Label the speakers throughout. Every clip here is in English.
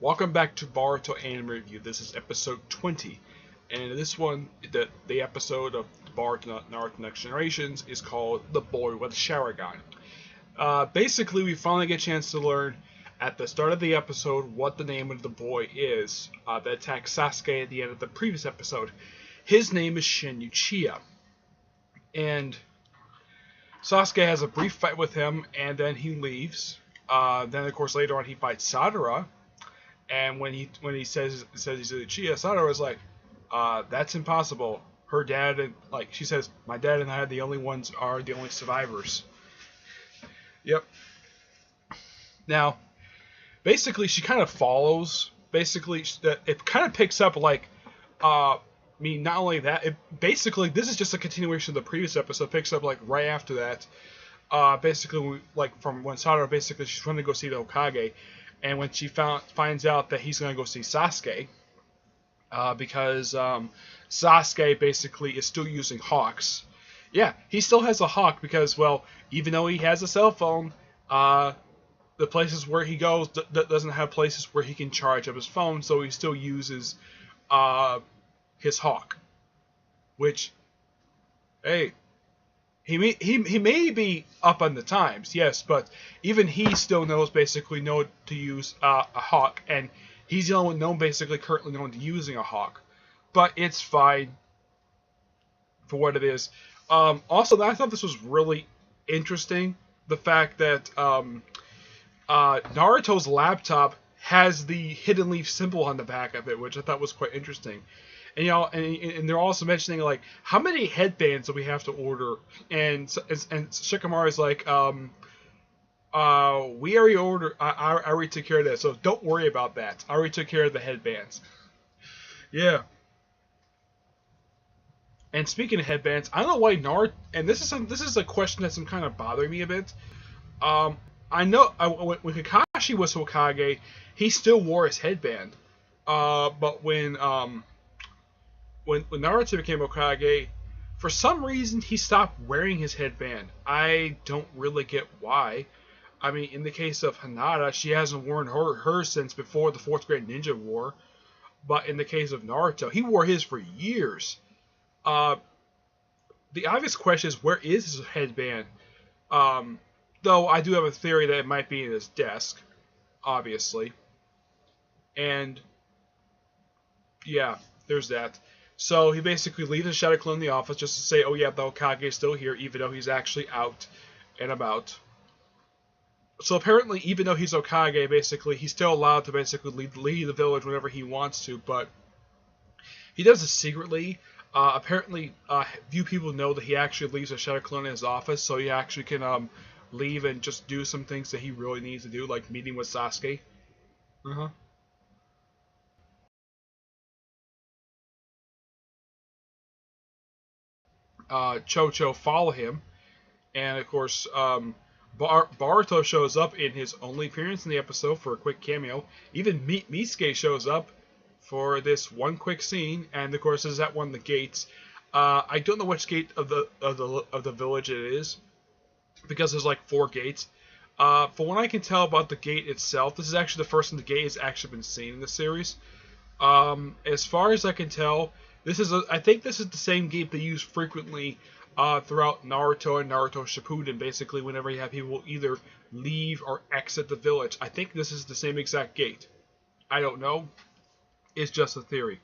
Speaker 1: Welcome back to Boruto Anime Review. This is episode 20, and this one, the episode of Boruto Naruto Next Generations is called The Boy with Sharingan. Basically, we finally get a chance to learn at the start of the episode what the name of the boy is that attacked Sasuke at the end of the previous episode. His name is Shin Uchiha, and Sasuke has a brief fight with him, and then he leaves. Then, of course, later on he fights Sadara. And when he says he's Uchiha, Sadara's like, that's impossible. Her dad and she says, my dad and I are the only survivors. Yep. Now, basically, she kind of follows. Basically, it kind of picks up not only that. Basically, this is just a continuation of the previous episode. It picks up right after that. Basically, from when Sadara she's trying to go see the Hokage. And when she finds out that he's going to go see Sasuke, because Sasuke basically is still using hawks. Yeah, he still has a hawk because, well, even though he has a cell phone, the places where he goes doesn't have places where he can charge up his phone, so he still uses his hawk. Which, hey, he may be up on the times, yes, but even he still knows to use a hawk, and he's the only one currently known to using a hawk. But it's fine for what it is. Also, I thought this was really interesting, the fact that Naruto's laptop has the hidden leaf symbol on the back of it, which I thought was quite interesting. And and they're also mentioning how many headbands do we have to order? And Shikamaru's like, we already ordered. I already took care of that, so don't worry about that. I already took care of the headbands. Yeah. And speaking of headbands, I don't know why Naruto. And this is a question that's kind of bothering me a bit. I know when Kakashi was Hokage, he still wore his headband. But when Naruto became Hokage, for some reason he stopped wearing his headband. I don't really get why. I mean, in the case of Hinata, she hasn't worn hers since before the 4th grade ninja war. But in the case of Naruto, he wore his for years. The obvious question is, where is his headband? Though I do have a theory that it might be in his desk, obviously. And yeah, there's that. So he basically leaves the Shadow Clone in the office just to say, oh yeah, the Hokage is still here, even though he's actually out and about. So apparently, even though he's Hokage, basically, he's still allowed to leave the village whenever he wants to, but he does this secretly. Apparently, few people know that he actually leaves the Shadow Clone in his office, so he actually can leave and just do some things that he really needs to do, like meeting with Sasuke. Chocho follow him, and of course, Boruto shows up in his only appearance in the episode for a quick cameo. Even Misuke shows up for this one quick scene, and of course, is at one of the gates. I don't know which gate of the village it is, because there's 4 gates. For what I can tell about the gate itself, this is actually the first time the gate has actually been seen in the series. As far as I can tell, I think this is the same gate they use frequently throughout Naruto and Naruto Shippuden. Basically, whenever you have people either leave or exit the village, I think this is the same exact gate. I don't know. It's just a theory.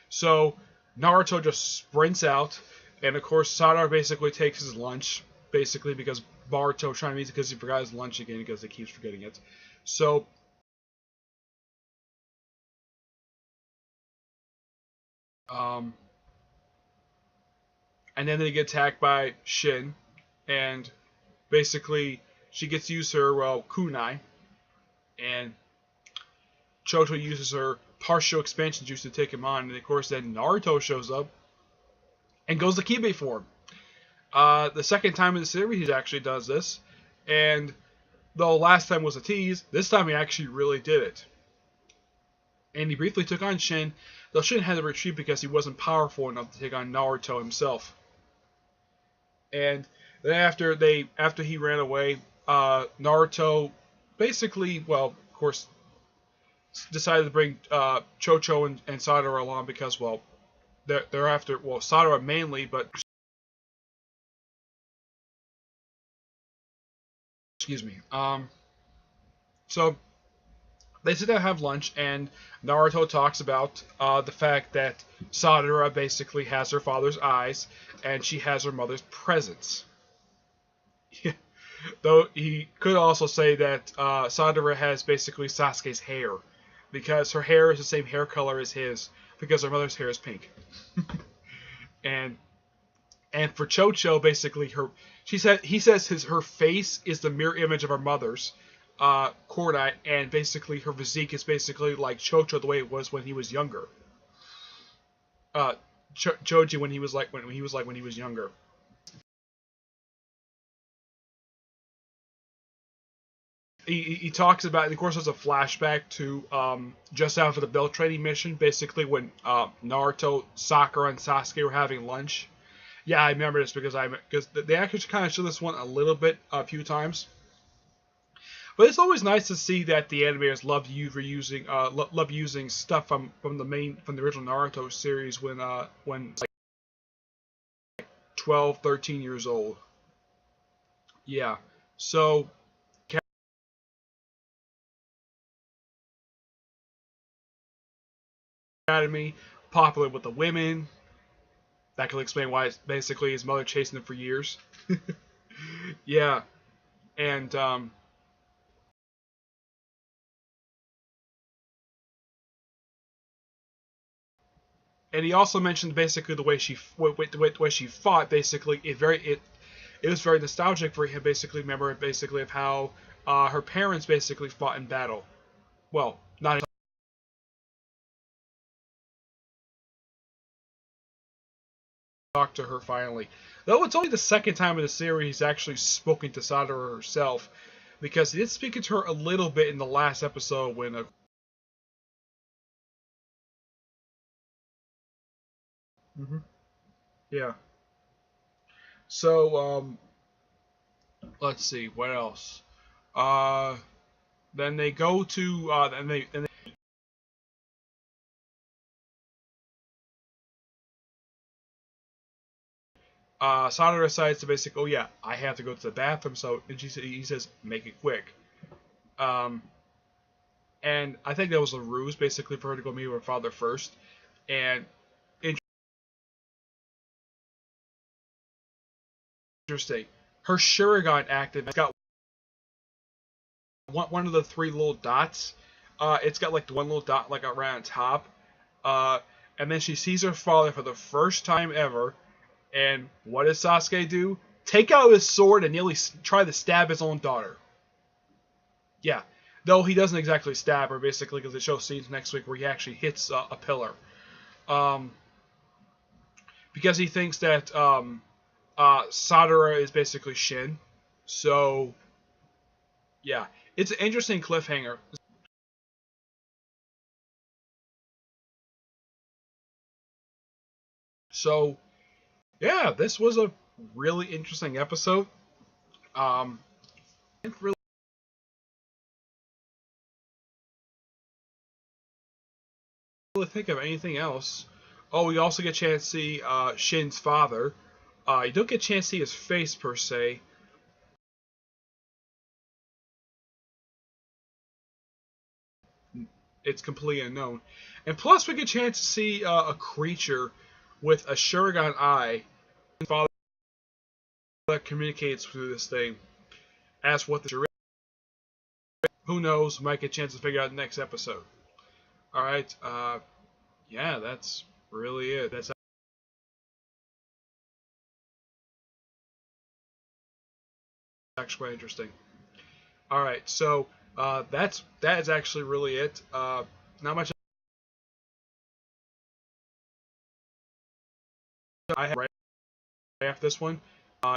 Speaker 1: So Naruto just sprints out, and of course Sadara basically takes his lunch, basically because Boruto trying to meet because he forgot his lunch again because he keeps forgetting it. So and then they get attacked by Shin, and basically she gets to use her kunai, and Choto uses her partial expansion juice to take him on, and of course then Naruto shows up and goes to Kibe for him. The second time in the series he actually does this, and though last time was a tease, this time he actually really did it. And he briefly took on Shin, though Shin had to retreat because he wasn't powerful enough to take on Naruto himself. And then after he ran away, Naruto basically, well, of course, decided to bring Chocho and Sadara along because, well, they're after, well, Sadara mainly, but excuse me. So they sit down and have lunch, and Naruto talks about the fact that Sadara basically has her father's eyes, and she has her mother's presence. Though he could also say that Sadara has basically Sasuke's hair, because her hair is the same hair color as his, because her mother's hair is pink. and and for Chocho, basically he says her face is the mirror image of her mother's, Cordite, and basically her physique is basically like Chocho the way it was when he was younger. Choji when he was when he was younger. He talks about, and of course, there's a flashback to just after the belt training mission, basically when Naruto, Sakura, and Sasuke were having lunch. Yeah, I remember this because they actually kind of show this one a little bit a few times. But it's always nice to see that the animators love using stuff from the original Naruto series when like 12, 13 years old. Yeah. So Academy, popular with the women. That could explain why it's basically his mother chasing him for years. Yeah, and he also mentioned basically the way the way she fought. Basically, it was very nostalgic for him. Basically, remember basically of how her parents basically fought in battle. Well, not talk to her finally. Though it's only the second time in the series he's actually spoken to Sadara herself, because he did speak to her a little bit in the last episode when. Mhm. Yeah. So let's see what else. Uh, then they go to then Sadara decides to basically, oh yeah, I have to go to the bathroom. So and he says, make it quick. Um, and I think that was a ruse basically for her to go meet her father first. And interesting, her Sharingan active. It's got one of the three little dots. It's got like the one little dot like around top. Uh, and then she sees her father for the first time ever. And what does Sasuke do? Take out his sword and nearly try to stab his own daughter. Yeah, though he doesn't exactly stab her, basically, because it shows scenes next week where he actually hits a pillar. Um, because he thinks that Sadara is basically Shin. So, yeah, it's an interesting cliffhanger. So, yeah, this was a really interesting episode. I didn't really think of anything else. Oh, we also get a chance to see Shin's father. You don't get a chance to see his face per se. It's completely unknown. And plus, we get a chance to see a creature with a Sharingan eye. Father that communicates through this thing. As what the who knows? Might get a chance to figure out the next episode. All right. Yeah, that's really it. That's actually quite interesting. All right. So that is actually really it. Not much I have right after this one.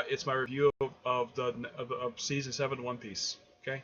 Speaker 1: It's my review of season 7 One Piece. Okay.